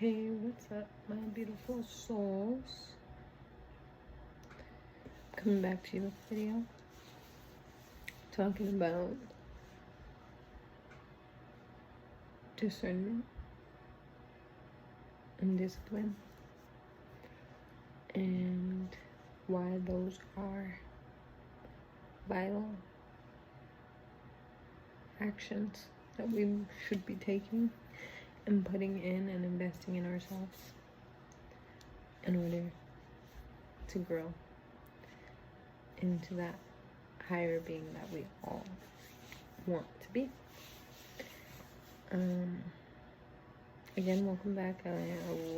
Hey, what's up, my beautiful souls? Coming back to you with a video talking about discernment and discipline and why those are vital actions that we should be taking and putting in and investing in ourselves in order to grow into that higher being that we all want to be. Again, welcome back. I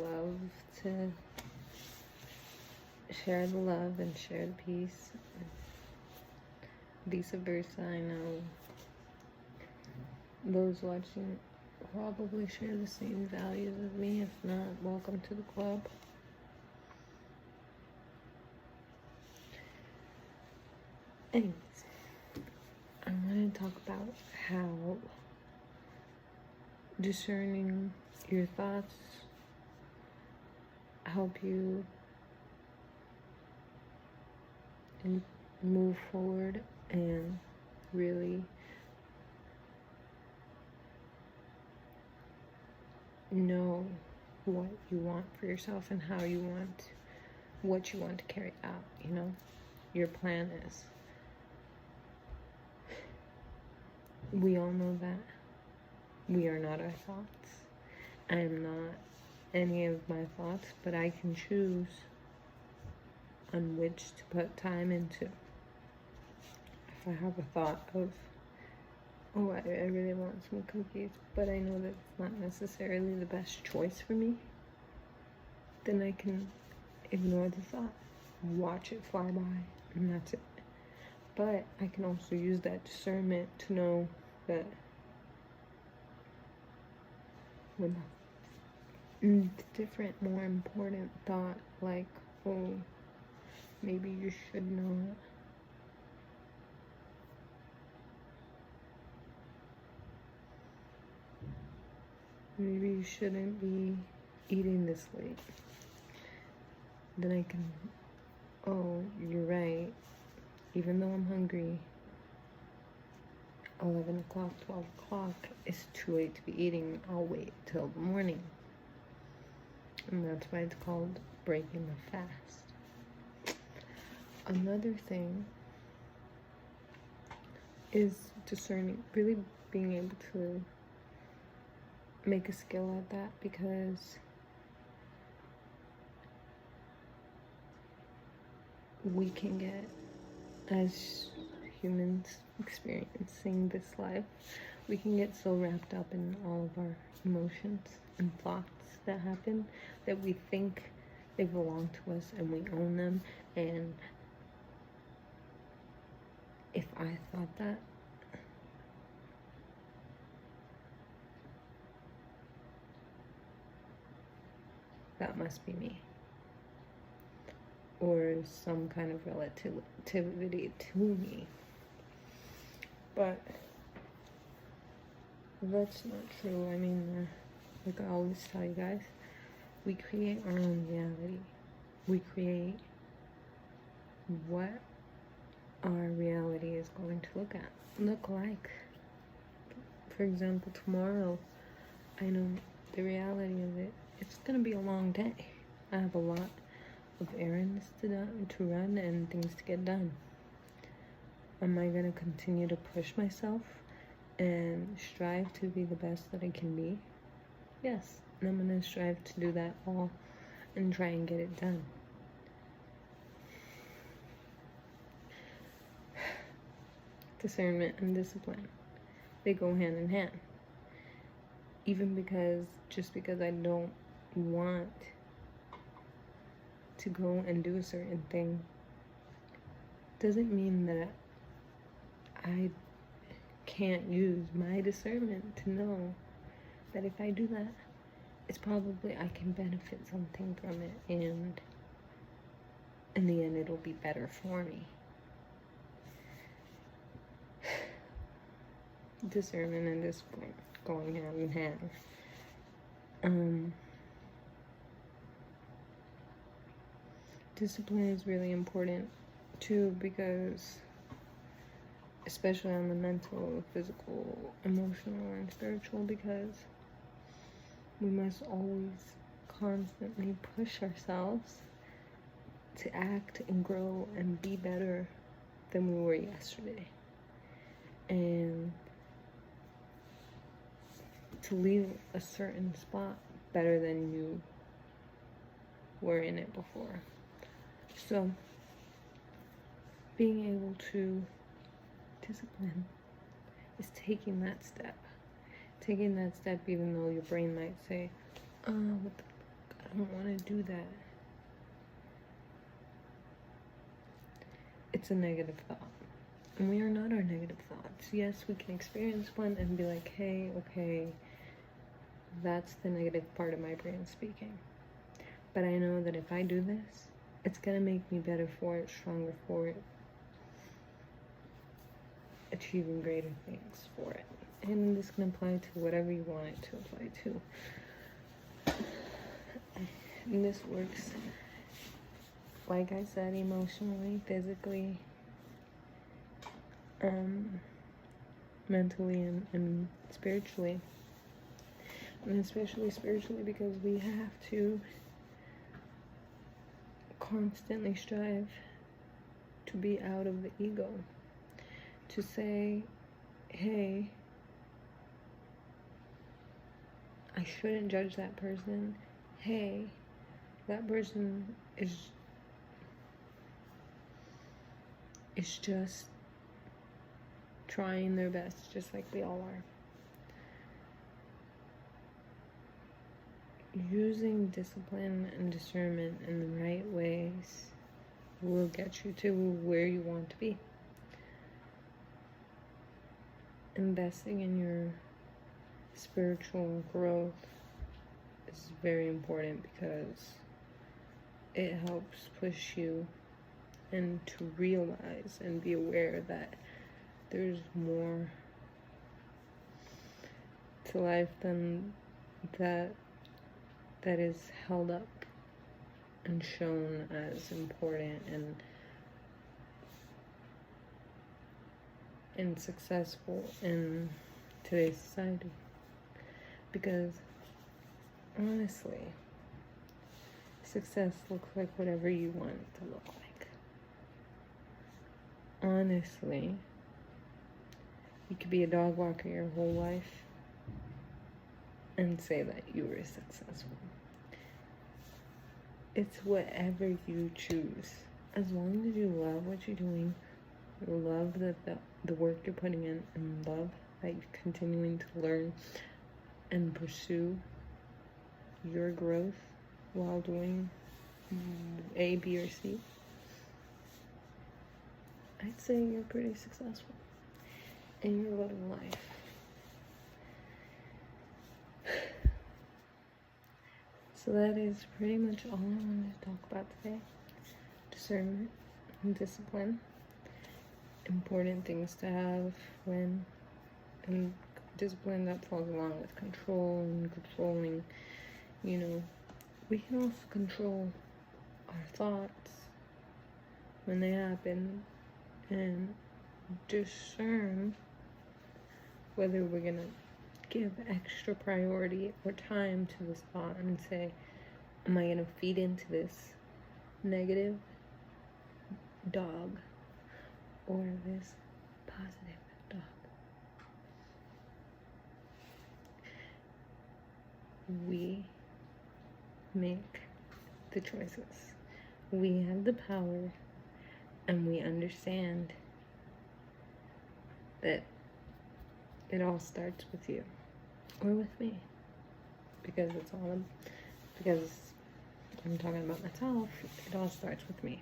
love to share the love and share the peace. Vice versa, I know those watching probably share the same values as me. If not, welcome to the club. Anyways, I want to talk about how discerning your thoughts help you move forward and really know what you want for yourself and how you want, what you want to carry out, you know, your plan is. We all know that we are not our thoughts. I am not any of my thoughts, but I can choose on which to put time into. If I have a thought of, oh, I really want some cookies, but I know that it's not necessarily the best choice for me, then I can ignore the thought, watch it fly by, and that's it. But I can also use that discernment to know that when a different, more important thought, like, oh, maybe you should not maybe you shouldn't be eating this late, then I can, oh, you're right, even though I'm hungry, 11 o'clock, 12 o'clock is too late to be eating. I'll wait till the morning. And that's why it's called breaking the fast. Another thing is discerning, really being able to make a skill at that, because we can get, as humans experiencing this life, we can get so wrapped up in all of our emotions and thoughts that happen that we think they belong to us and we own them. And if I thought that, that must be me, or some kind of relativity to me. But that's not true. I mean, like I always tell you guys, we create our own reality. We create what our reality is going to look like. For example, tomorrow, I know the reality of it, it's gonna be a long day. I have a lot of errands to run and things to get done. Am I gonna continue to push myself and strive to be the best that I can be? Yes, and I'm gonna strive to do that all and try and get it done. Discernment and discipline, they go hand in hand. Even just because I don't want to go and do a certain thing doesn't mean that I can't use my discernment to know that if I do that, it's probably I can benefit something from it, and in the end it'll be better for me. Discernment and discipline going hand in hand. discipline is really important too, because especially on the mental, physical, emotional, and spiritual, because we must always constantly push ourselves to act and grow and be better than we were yesterday. And to leave a certain spot better than you were in it before. So, being able to discipline is taking that step. Taking that step even though your brain might say, oh, what the fuck? I don't want to do that. It's a negative thought. And we are not our negative thoughts. Yes, we can experience one and be like, hey, okay, that's the negative part of my brain speaking. But I know that if I do this, it's going to make me better for it, stronger for it, achieving greater things for it. And this can apply to whatever you want it to apply to. And this works, like I said, emotionally, physically, mentally, and spiritually. And especially spiritually, because we have to constantly strive to be out of the ego. To say, hey, I shouldn't judge that person. Hey, that person is just trying their best, just like we all are. Using discipline and discernment in the right ways will get you to where you want to be. Investing in your spiritual growth is very important, because it helps push you and to realize and be aware that there's more to life than that is held up and shown as important and successful in today's society. Because honestly, success looks like whatever you want it to look like. Honestly, you could be a dog walker your whole life and say that you were successful. It's whatever you choose. As long as you love what you're doing, love the work you're putting in, and love that you're continuing to learn and pursue your growth while doing A, B, or C, I'd say you're pretty successful in your living life. So that is pretty much all I wanted to talk about today. Discernment and discipline. Important things to have when, and discipline that falls along with control and controlling. You know, we can also control our thoughts when they happen and discern whether we're going to give extra priority or time to this thought and say, am I going to feed into this negative dog or this positive dog? We make the choices. We have the power, and we understand that it all starts with you or with me, because I'm talking about myself. It all starts with me.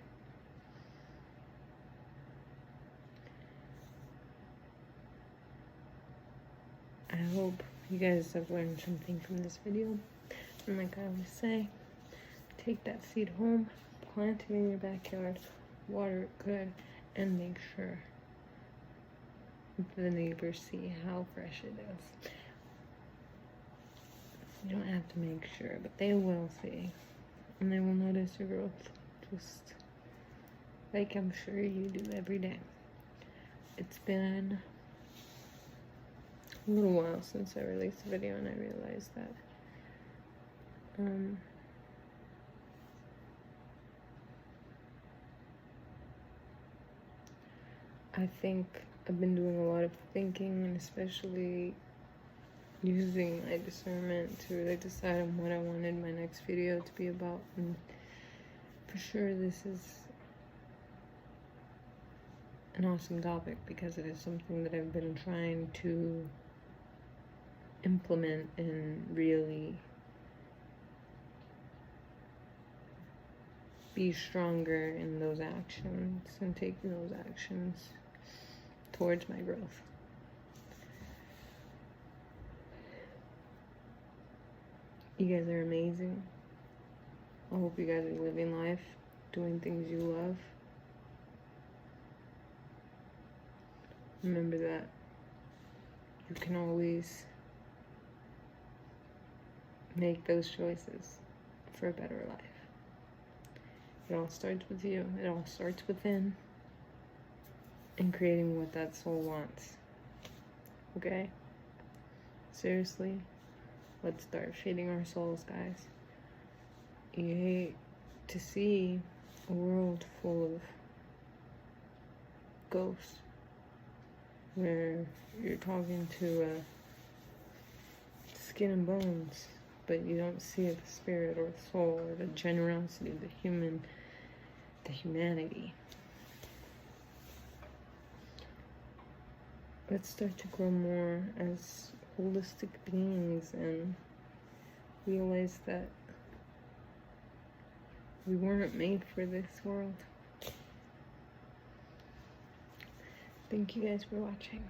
I hope you guys have learned something from this video. And like I always say, take that seed home, plant it in your backyard, water it good, and make sure the neighbors see how fresh it is. You don't have to make sure, but they will see, and they will notice your growth. just like I'm sure you do every day. It's been a little while since I released a video, and I realized that I think I've been doing a lot of thinking, and especially using my discernment to really decide on what I wanted my next video to be about. And for sure this is an awesome topic because it is something that I've been trying to implement and really be stronger in those actions and taking those actions towards my growth. You guys are amazing. I hope you guys are living life, doing things you love. Remember that you can always make those choices for a better life. It all starts with you. It all starts within and creating what that soul wants. Okay? Seriously, let's start feeding our souls, guys. You hate to see a world full of ghosts where you're talking to skin and bones, but you don't see the spirit or the soul or the generosity, the humanity. Let's start to grow more as holistic beings and realize that we weren't made for this world. Thank you guys for watching.